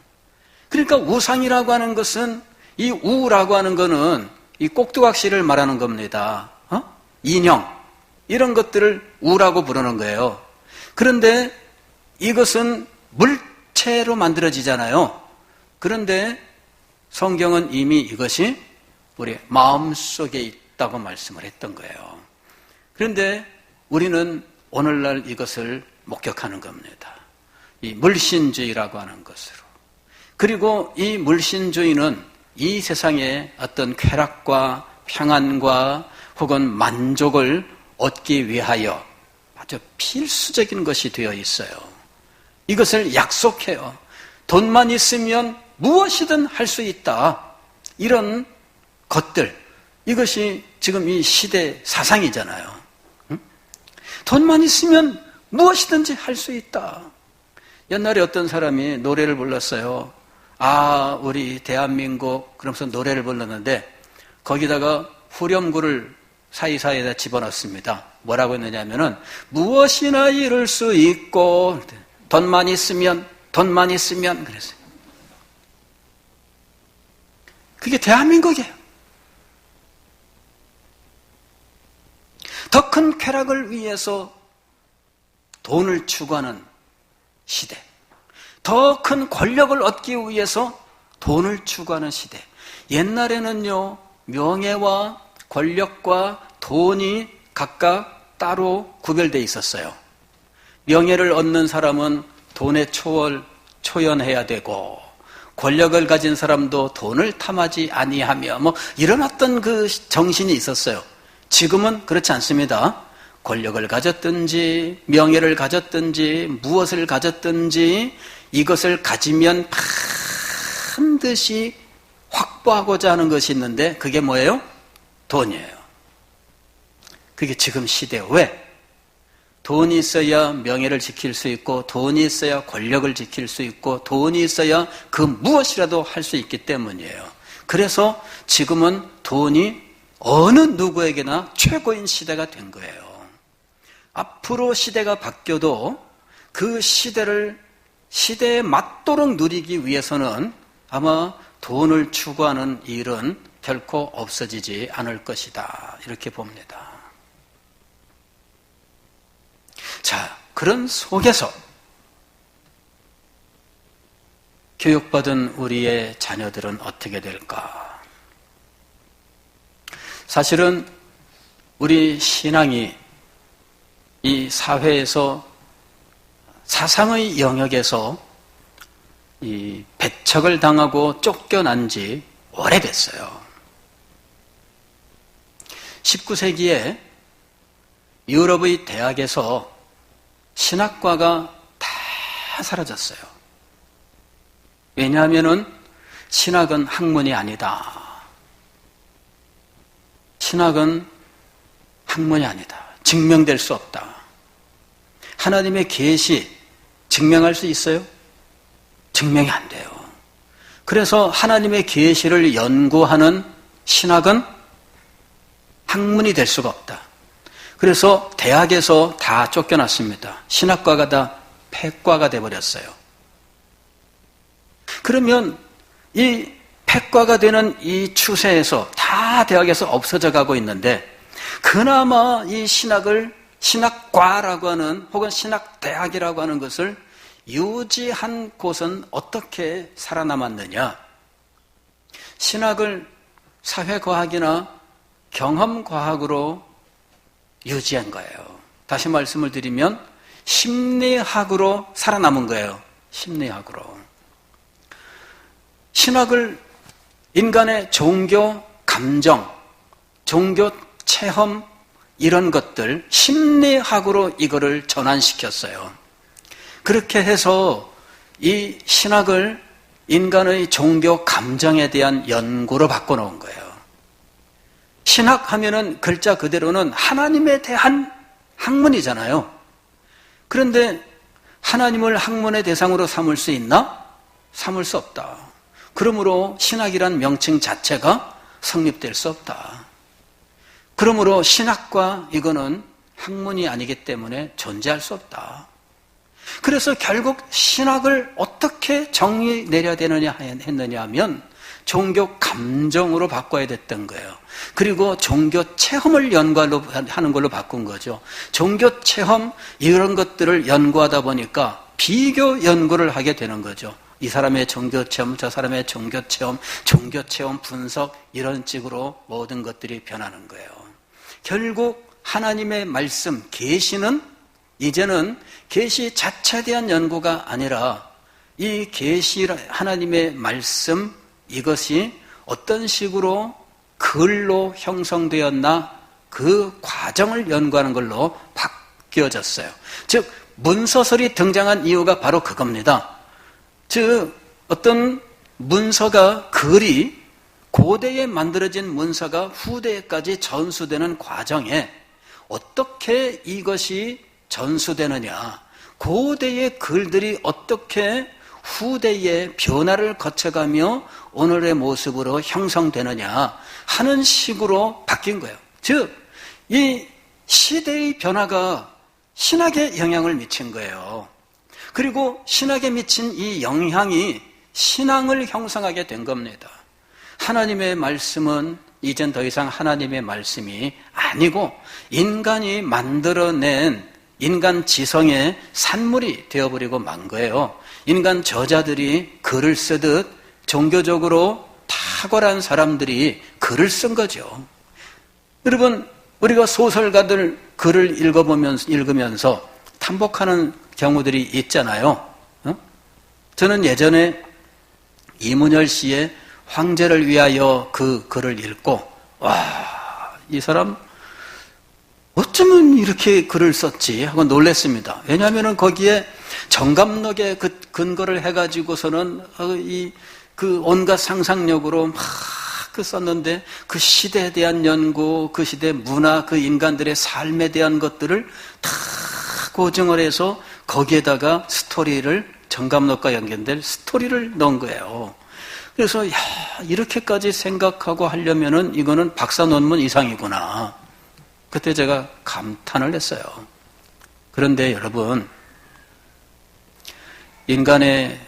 그러니까 우상이라고 하는 것은 이 우라고 하는 거는 이 꼭두각시를 말하는 겁니다. 인형 이런 것들을 우라고 부르는 거예요. 그런데 이것은 물체로 만들어지잖아요. 그런데 성경은 이미 이것이 우리 마음속에 있다고 말씀을 했던 거예요. 그런데 우리는 오늘날 이것을 목격하는 겁니다. 이 물신주의라고 하는 것으로. 그리고 이 물신주의는 이 세상의 어떤 쾌락과 평안과 혹은 만족을 얻기 위하여 아주 필수적인 것이 되어 있어요. 이것을 약속해요. 돈만 있으면 무엇이든 할 수 있다. 이런 것들. 이것이 지금 이 시대 사상이잖아요. 돈만 있으면 무엇이든지 할 수 있다. 옛날에 어떤 사람이 노래를 불렀어요. 아, 우리 대한민국, 그러면서 노래를 불렀는데 거기다가 후렴구를 사이사이에다 집어넣습니다. 뭐라고 했느냐면은 무엇이나 이룰 수 있고 돈만 있으면 그랬어요. 그게 대한민국이에요. 더 큰 쾌락을 위해서 돈을 추구하는 시대. 더 큰 권력을 얻기 위해서 돈을 추구하는 시대. 옛날에는요, 명예와 권력과 돈이 각각 따로 구별되어 있었어요. 명예를 얻는 사람은 돈에 초연해야 되고, 권력을 가진 사람도 돈을 탐하지 아니하며, 이런 어떤 그 정신이 있었어요. 지금은 그렇지 않습니다. 권력을 가졌든지, 명예를 가졌든지, 무엇을 가졌든지, 이것을 가지면 반드시 확보하고자 하는 것이 있는데, 그게 뭐예요? 돈이에요. 그게 지금 시대예요. 왜? 돈이 있어야 명예를 지킬 수 있고, 돈이 있어야 권력을 지킬 수 있고, 돈이 있어야 그 무엇이라도 할 수 있기 때문이에요. 그래서 지금은 돈이 어느 누구에게나 최고인 시대가 된 거예요. 앞으로 시대가 바뀌어도 그 시대에 맞도록 누리기 위해서는 아마 돈을 추구하는 일은 결코 없어지지 않을 것이다. 이렇게 봅니다. 자, 그런 속에서 교육받은 우리의 자녀들은 어떻게 될까? 사실은 우리 신앙이 이 사회에서 사상의 영역에서 이 배척을 당하고 쫓겨난 지 오래됐어요. 19세기에 유럽의 대학에서 신학과가 다 사라졌어요. 왜냐하면 신학은 학문이 아니다. 신학은 학문이 아니다. 증명될 수 없다. 하나님의 계시 증명할 수 있어요? 증명이 안 돼요. 그래서 하나님의 계시를 연구하는 신학은 학문이 될 수가 없다. 그래서 대학에서 다 쫓겨났습니다. 신학과가 다 폐과가 돼버렸어요. 그러면 이 폐과가 되는 이 추세에서 다 대학에서 없어져 가고 있는데, 그나마 이 신학과라고 하는, 혹은 신학대학이라고 하는 것을 유지한 곳은 어떻게 살아남았느냐? 신학을 사회과학이나 경험과학으로 유지한 거예요. 다시 말씀을 드리면 심리학으로 살아남은 거예요. 심리학으로. 신학을 인간의 종교, 감정, 종교 체험, 이런 것들 심리학으로 이거를 전환시켰어요. 그렇게 해서 이 신학을 인간의 종교, 감정에 대한 연구로 바꿔놓은 거예요. 신학 하면은 글자 그대로는 하나님에 대한 학문이잖아요. 그런데 하나님을 학문의 대상으로 삼을 수 있나? 삼을 수 없다. 그러므로 신학이란 명칭 자체가 성립될 수 없다. 그러므로 신학과 이거는 학문이 아니기 때문에 존재할 수 없다. 그래서 결국 신학을 어떻게 정의 내려야 되느냐 했느냐 하면 종교 감정으로 바꿔야 됐던 거예요. 그리고 종교 체험을 연구하는 걸로 바꾼 거죠. 종교 체험 이런 것들을 연구하다 보니까 비교 연구를 하게 되는 거죠. 이 사람의 종교 체험, 저 사람의 종교 체험 분석 이런 식으로 모든 것들이 변하는 거예요. 결국 하나님의 말씀, 계시는 이제는 계시 자체에 대한 연구가 아니라 이 계시 하나님의 말씀 이것이 어떤 식으로 글로 형성되었나 그 과정을 연구하는 걸로 바뀌어졌어요. 즉 문서설이 등장한 이유가 바로 그겁니다. 즉 어떤 문서가 글이 고대에 만들어진 문서가 후대에까지 전수되는 과정에 어떻게 이것이 전수되느냐, 고대의 글들이 어떻게 후대의 변화를 거쳐가며 오늘의 모습으로 형성되느냐 하는 식으로 바뀐 거예요. 즉, 이 시대의 변화가 신학에 영향을 미친 거예요. 그리고 신학에 미친 이 영향이 신앙을 형성하게 된 겁니다. 하나님의 말씀은 이젠 더 이상 하나님의 말씀이 아니고 인간이 만들어낸 인간 지성의 산물이 되어버리고 만 거예요. 인간 저자들이 글을 쓰듯 종교적으로 탁월한 사람들이 글을 쓴 거죠. 여러분, 우리가 소설가들 글을 읽으면서 탐복하는 경우들이 있잖아요. 저는 예전에 이문열 씨의 황제를 위하여 그 글을 읽고, 와, 이 사람 어쩌면 이렇게 글을 썼지 하고 놀랐습니다. 왜냐하면 거기에 정감록에 그 근거를 해가지고서는 그 온갖 상상력으로 막 그 썼는데 그 시대에 대한 연구, 그 시대 문화, 그 인간들의 삶에 대한 것들을 다 고증을 해서 거기에다가 스토리를, 정감록과 연결된 스토리를 넣은 거예요. 그래서 야, 이렇게까지 생각하고 하려면은 이거는 박사 논문 이상이구나. 그때 제가 감탄을 했어요. 그런데 여러분, 인간의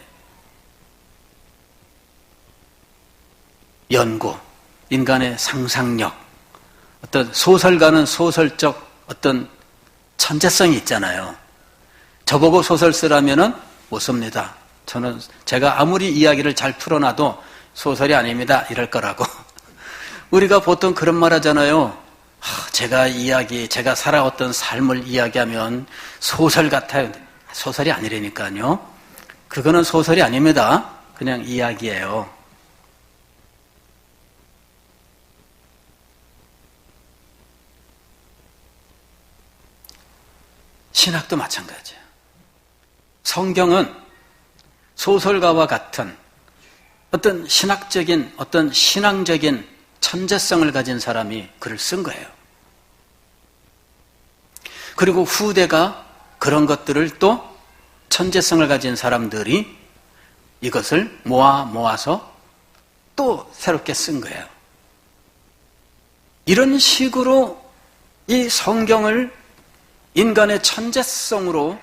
연구, 인간의 상상력, 어떤 소설가는 소설적 어떤 천재성이 있잖아요. 저보고 소설 쓰라면은 못 씁니다. 제가 아무리 이야기를 잘 풀어놔도 소설이 아닙니다. 이럴 거라고. 우리가 보통 그런 말 하잖아요. 제가 살아왔던 삶을 이야기하면 소설 같아요. 소설이 아니라니까요. 그거는 소설이 아닙니다. 그냥 이야기예요. 신학도 마찬가지예요. 성경은 소설가와 같은 어떤 신학적인, 어떤 신앙적인 천재성을 가진 사람이 글을 쓴 거예요. 그리고 후대가 그런 것들을 또 천재성을 가진 사람들이 이것을 모아서 또 새롭게 쓴 거예요. 이런 식으로 이 성경을 인간의 천재성으로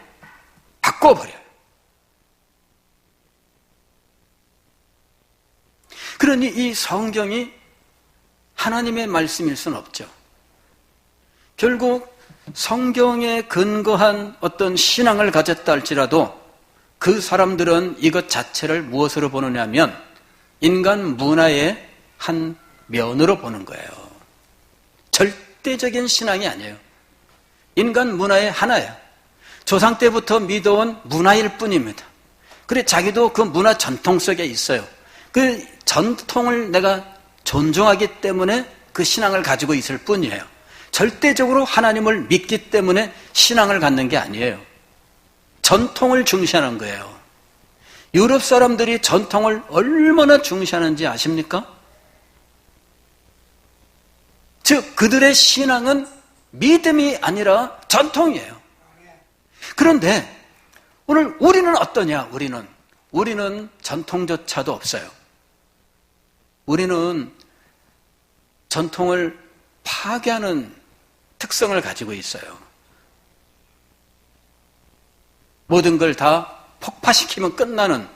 바꿔버려요. 그러니 이 성경이 하나님의 말씀일 수는 없죠. 결국 성경에 근거한 어떤 신앙을 가졌다 할지라도 그 사람들은 이것 자체를 무엇으로 보느냐면 인간 문화의 한 면으로 보는 거예요. 절대적인 신앙이 아니에요. 인간 문화의 하나예요. 조상 때부터 믿어온 문화일 뿐입니다. 그래 자기도 그 문화 전통 속에 있어요. 그 전통을 내가 존중하기 때문에 그 신앙을 가지고 있을 뿐이에요. 절대적으로 하나님을 믿기 때문에 신앙을 갖는 게 아니에요. 전통을 중시하는 거예요. 유럽 사람들이 전통을 얼마나 중시하는지 아십니까? 즉 그들의 신앙은 믿음이 아니라 전통이에요. 그런데 오늘 우리는 어떠냐? 우리는 전통조차도 없어요. 우리는 전통을 파괴하는 특성을 가지고 있어요. 모든 걸 다 폭파시키면 끝나는,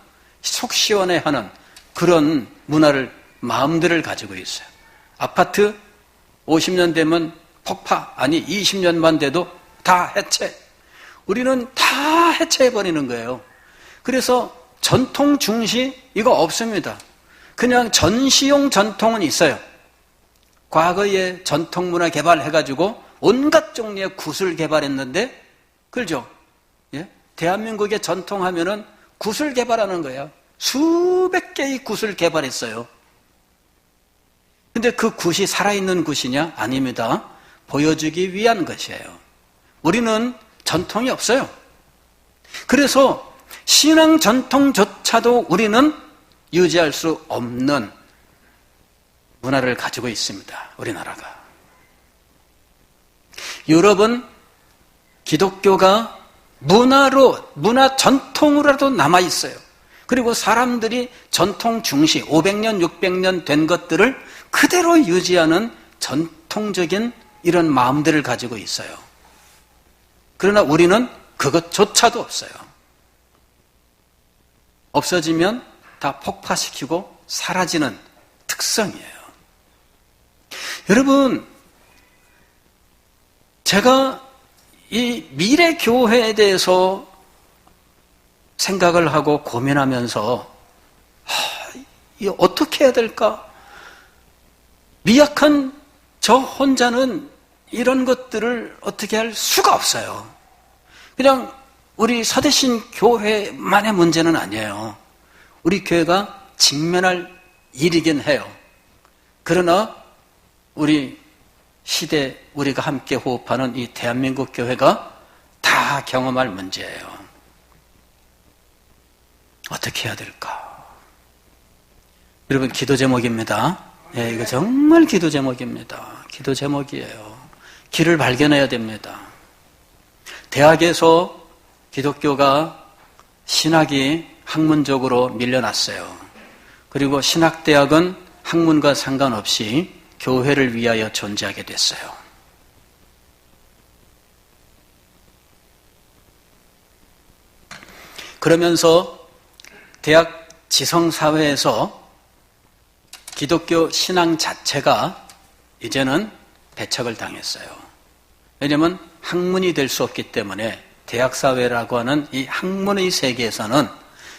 속 시원해하는 그런 문화를, 마음들을 가지고 있어요. 아파트 50년 되면 폭파, 아니 20년만 돼도 다 해체. 우리는 다 해체해버리는 거예요. 그래서 전통 중시 이거 없습니다. 그냥 전시용 전통은 있어요. 과거에 전통문화 개발해가지고 온갖 종류의 굿을 개발했는데, 그렇죠? 예? 대한민국의 전통하면은 굿을 개발하는 거예요. 수백 개의 굿을 개발했어요. 근데 그 굿이 살아있는 굿이냐? 아닙니다. 보여주기 위한 것이에요. 우리는 전통이 없어요. 그래서 신앙 전통조차도 우리는 유지할 수 없는 문화를 가지고 있습니다. 우리나라가. 유럽은 기독교가 문화 전통으로라도 남아있어요. 그리고 사람들이 전통 중시, 500년, 600년 된 것들을 그대로 유지하는 전통적인 이런 마음들을 가지고 있어요. 그러나 우리는 그것조차도 없어요. 없어지면 다 폭파시키고 사라지는 특성이에요. 여러분, 제가 이 미래 교회에 대해서 생각을 하고 고민하면서 이 어떻게 해야 될까? 미약한 저 혼자는 이런 것들을 어떻게 할 수가 없어요. 그냥 우리 서대신 교회만의 문제는 아니에요. 우리 교회가 직면할 일이긴 해요. 그러나 우리 시대 우리가 함께 호흡하는 이 대한민국 교회가 다 경험할 문제예요. 어떻게 해야 될까? 여러분, 기도 제목입니다. 네, 이거 정말 기도 제목입니다. 기도 제목이에요. 길을 발견해야 됩니다. 대학에서 기독교가 신학이 학문적으로 밀려났어요. 그리고 신학대학은 학문과 상관없이 교회를 위하여 존재하게 됐어요. 그러면서 대학 지성사회에서 기독교 신앙 자체가 이제는 배척을 당했어요. 왜냐하면 학문이 될 수 없기 때문에 대학사회라고 하는 이 학문의 세계에서는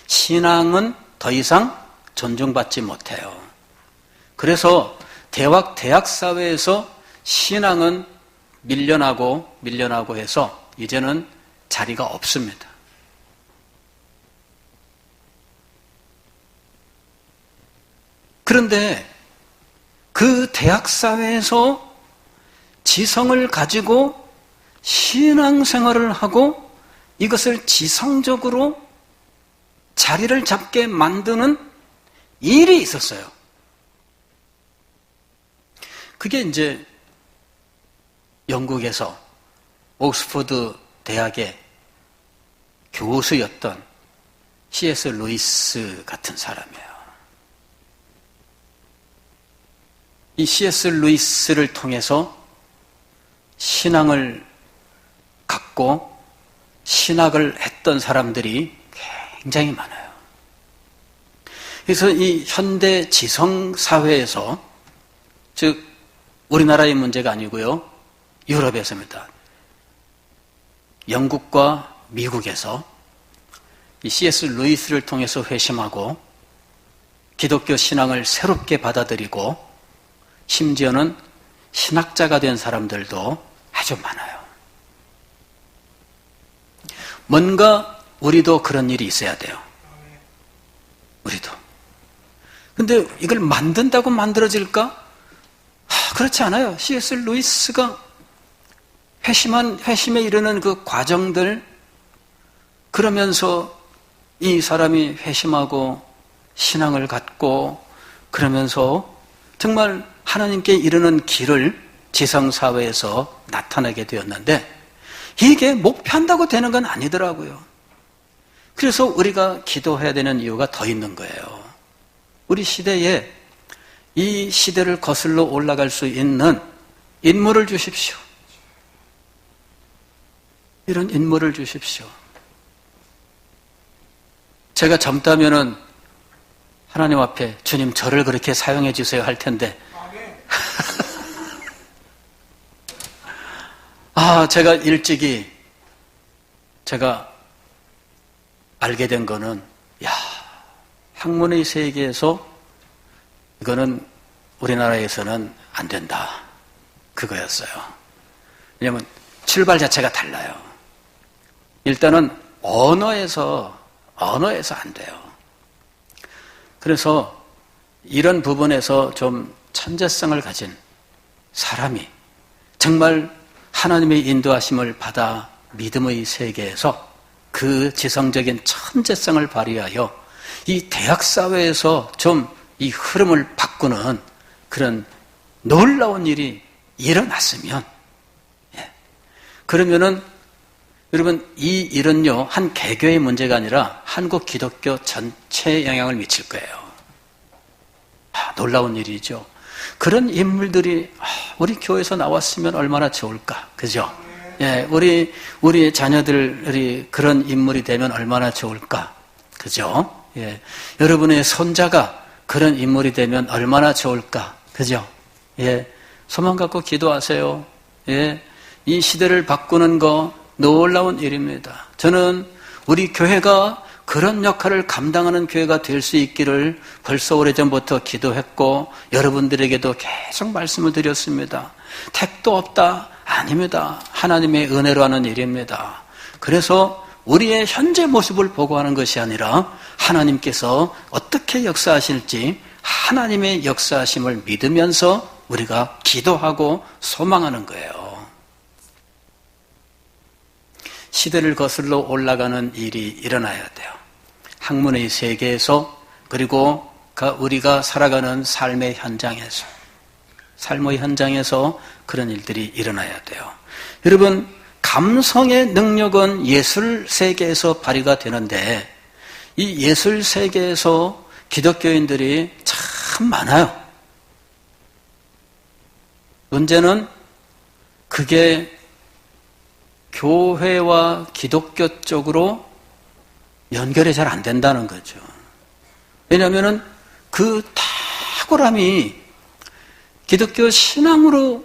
신앙은 더 이상 존중받지 못해요. 그래서 대학사회에서 신앙은 밀려나고 해서 이제는 자리가 없습니다. 그런데 그 대학사회에서 지성을 가지고 신앙생활을 하고 이것을 지성적으로 자리를 잡게 만드는 일이 있었어요. 그게 이제 영국에서 옥스퍼드 대학의 교수였던 C.S. 루이스 같은 사람이에요. 이 C.S. 루이스를 통해서 신앙을 갖고 신학을 했던 사람들이 굉장히 많아요. 그래서 이 현대 지성사회에서, 즉 우리나라의 문제가 아니고요, 유럽에서입니다. 영국과 미국에서 이 C.S. 루이스를 통해서 회심하고 기독교 신앙을 새롭게 받아들이고 심지어는 신학자가 된 사람들도 아주 많아요. 뭔가 우리도 그런 일이 있어야 돼요. 우리도. 근데 이걸 만든다고 만들어질까? 그렇지 않아요. C.S. 루이스가 회심에 이르는 그 과정들, 그러면서 이 사람이 회심하고 신앙을 갖고 그러면서 정말 하나님께 이르는 길을 지성사회에서 나타내게 되었는데, 이게 목표한다고 되는 건 아니더라고요. 그래서 우리가 기도해야 되는 이유가 더 있는 거예요. 우리 시대에 이 시대를 거슬러 올라갈 수 있는 인물을 주십시오. 이런 인물을 주십시오. 제가 젊다면은 하나님 앞에 주님 저를 그렇게 사용해 주세요 할 텐데 제가 일찍이 제가 알게 된 거는 학문의 세계에서 이거는 우리나라에서는 안 된다, 그거였어요. 왜냐하면 출발 자체가 달라요. 일단은 언어에서 안 돼요. 그래서 이런 부분에서 좀 천재성을 가진 사람이 정말 하나님의 인도하심을 받아 믿음의 세계에서 그 지성적인 천재성을 발휘하여 이 대학사회에서 좀 이 흐름을 바꾸는 그런 놀라운 일이 일어났으면, 그러면은 여러분, 이 일은요 한 개교의 문제가 아니라 한국 기독교 전체에 영향을 미칠 거예요. 놀라운 일이죠. 그런 인물들이 우리 교회에서 나왔으면 얼마나 좋을까, 그죠? 우리 자녀들이 그런 인물이 되면 얼마나 좋을까, 그죠? 여러분의 손자가 그런 인물이 되면 얼마나 좋을까, 그죠? 소망 갖고 기도하세요. 이 시대를 바꾸는 거 놀라운 일입니다. 저는 우리 교회가 그런 역할을 감당하는 교회가 될 수 있기를 벌써 오래전부터 기도했고 여러분들에게도 계속 말씀을 드렸습니다. 택도 없다? 아닙니다. 하나님의 은혜로 하는 일입니다. 그래서 우리의 현재 모습을 보고 하는 것이 아니라 하나님께서 어떻게 역사하실지 하나님의 역사하심을 믿으면서 우리가 기도하고 소망하는 거예요. 시대를 거슬러 올라가는 일이 일어나야 돼요. 학문의 세계에서 그리고 우리가 살아가는 삶의 현장에서 그런 일들이 일어나야 돼요. 여러분, 감성의 능력은 예술 세계에서 발휘가 되는데 이 예술 세계에서 기독교인들이 참 많아요. 문제는 그게 교회와 기독교 쪽으로 연결이 잘 안 된다는 거죠. 왜냐하면 그 탁월함이 기독교 신앙으로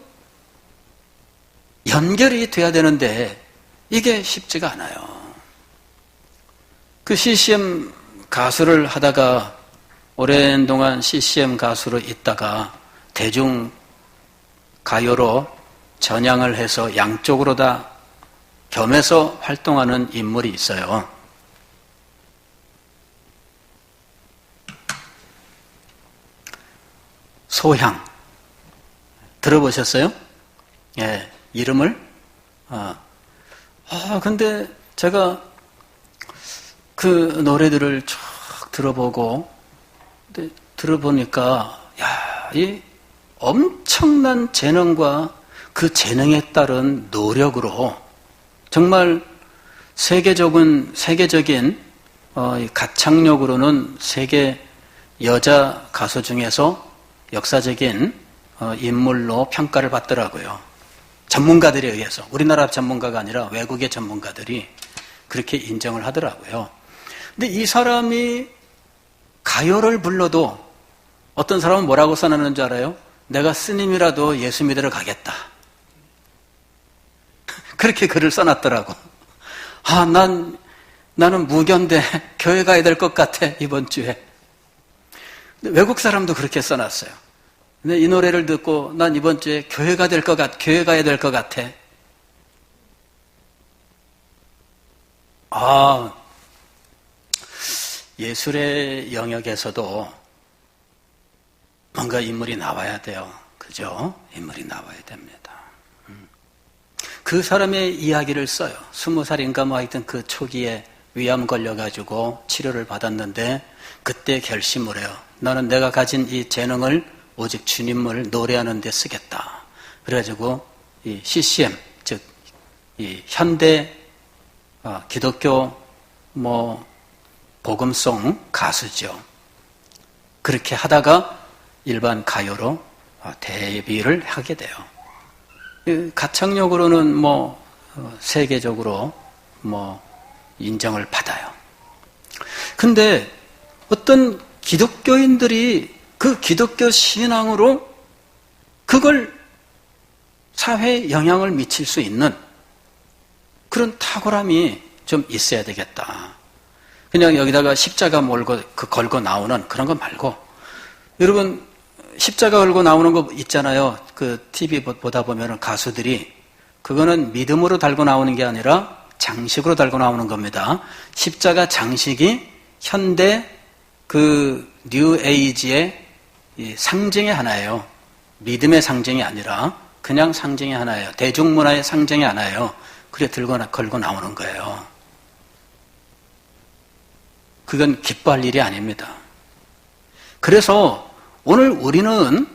연결이 돼야 되는데 이게 쉽지가 않아요. 그 CCM 가수를 하다가 오랜 동안 CCM 가수로 있다가 대중 가요로 전향을 해서 양쪽으로 다 겸해서 활동하는 인물이 있어요. 소향 들어보셨어요? 예, 이름을? 근데 제가 그 노래들을 쭉 들어보고 근데 들어보니까 이 엄청난 재능과 그 재능에 따른 노력으로 정말 세계적인 가창력으로는 세계 여자 가수 중에서 역사적인 인물로 평가를 받더라고요. 전문가들에 의해서. 우리나라 전문가가 아니라 외국의 전문가들이 그렇게 인정을 하더라고요. 근데 이 사람이 가요를 불러도 어떤 사람은 뭐라고 써놨는 줄 알아요? 내가 스님이라도 예수 믿으러 가겠다. 그렇게 글을 써놨더라고. 나는 무견대 교회 가야 될 것 같아, 이번 주에. 근데 외국 사람도 그렇게 써놨어요. 근데 이 노래를 듣고 난 이번 주에 교회 가야 될 것 같아. 예술의 영역에서도 뭔가 인물이 나와야 돼요. 그죠? 인물이 나와야 됩니다. 그 사람의 이야기를 써요. 20살인가 뭐 하여튼 그 초기에 위암 걸려가지고 치료를 받았는데 그때 결심을 해요. 나는 내가 가진 이 재능을 오직 주님을 노래하는 데 쓰겠다. 그래가지고 이 CCM, 즉 이 현대 기독교 복음송 가수죠. 그렇게 하다가 일반 가요로 데뷔를 하게 돼요. 가창력으로는 세계적으로 인정을 받아요. 근데 어떤 기독교인들이 그 기독교 신앙으로 그걸 사회에 영향을 미칠 수 있는 그런 탁월함이 좀 있어야 되겠다. 그냥 여기다가 십자가 걸고 나오는 그런 거 말고, 여러분 십자가 걸고 나오는 거 있잖아요. 그 TV 보다 보면 가수들이 그거는 믿음으로 달고 나오는 게 아니라 장식으로 달고 나오는 겁니다. 십자가 장식이 현대 그 뉴 에이지의 상징의 하나예요. 믿음의 상징이 아니라 그냥 상징의 하나예요. 대중문화의 상징이 하나예요. 그래 걸고 나오는 거예요. 그건 기뻐할 일이 아닙니다. 그래서 오늘 우리는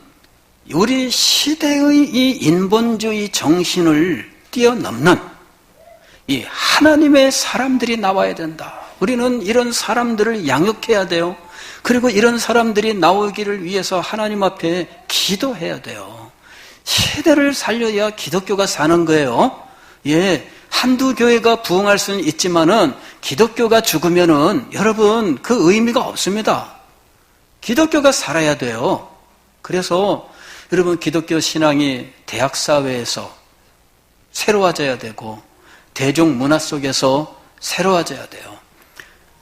우리 시대의 이 인본주의 정신을 뛰어넘는 이 하나님의 사람들이 나와야 된다. 우리는 이런 사람들을 양육해야 돼요. 그리고 이런 사람들이 나오기를 위해서 하나님 앞에 기도해야 돼요. 시대를 살려야 기독교가 사는 거예요. 한두 교회가 부흥할 수는 있지만은 기독교가 죽으면은 여러분 그 의미가 없습니다. 기독교가 살아야 돼요. 그래서 여러분 기독교 신앙이 대학 사회에서 새로워져야 되고 대중문화 속에서 새로워져야 돼요.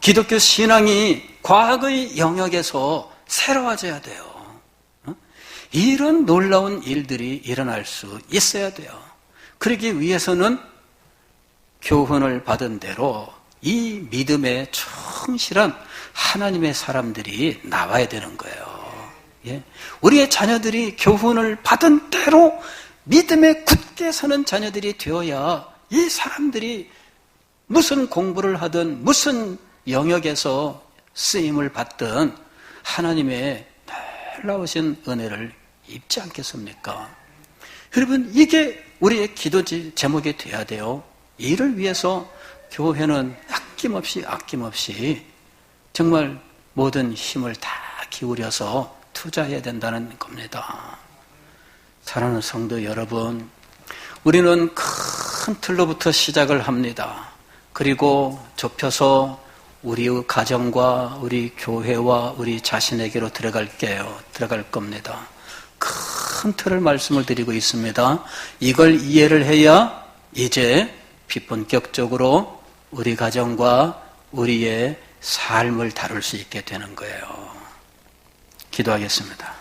기독교 신앙이 과거의 영역에서 새로워져야 돼요. 이런 놀라운 일들이 일어날 수 있어야 돼요. 그러기 위해서는 교훈을 받은 대로 이 믿음에 충실한 하나님의 사람들이 나와야 되는 거예요. 예? 우리의 자녀들이 교훈을 받은 대로 믿음에 굳게 서는 자녀들이 되어야 이 사람들이 무슨 공부를 하든 무슨 영역에서 쓰임을 받든 하나님의 놀라우신 은혜를 입지 않겠습니까? 여러분, 이게 우리의 기도 제목이 돼야 돼요. 이를 위해서 교회는 아낌없이 정말 모든 힘을 다 기울여서 투자해야 된다는 겁니다. 사랑하는 성도 여러분, 우리는 큰 틀로부터 시작을 합니다. 그리고 좁혀서 우리의 가정과 우리 교회와 우리 자신에게로 들어갈 겁니다. 큰 틀을 말씀을 드리고 있습니다. 이걸 이해를 해야 이제 비본격적으로 우리 가정과 우리의 삶을 다룰 수 있게 되는 거예요. 기도하겠습니다.